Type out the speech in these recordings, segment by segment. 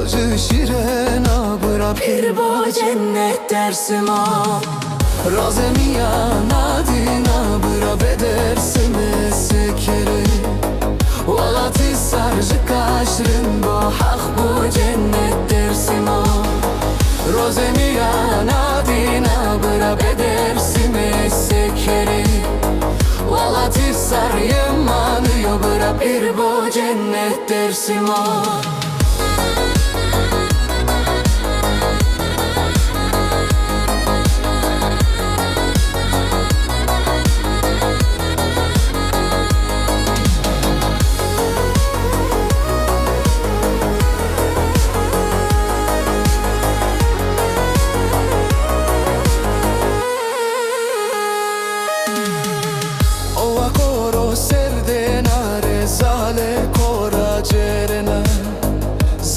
sarıcı şirena bıra bir bo cennet dersim o Rozemiya nadina bıra bedersime sekeri Valati sarıcı kaşrın bo hak bu cennet dersim o Rozemiya nadina bıra bedersime sekeri Valati sarıyım manıyor bıra bir bo cennet dersim o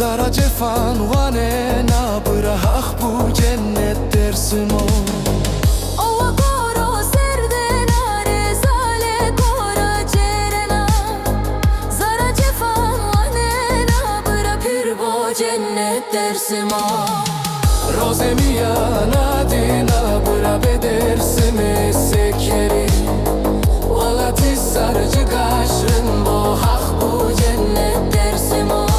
Zara cefan vane na bırak bu cennet dersim o Ova koro serdena rezale kora cerena Zara cefan vane na bırak bu cennet dersim o Rozemiya nadina bırak bedersim sekeri Valati sarıcı kaşrın bu hak bu cennet dersim o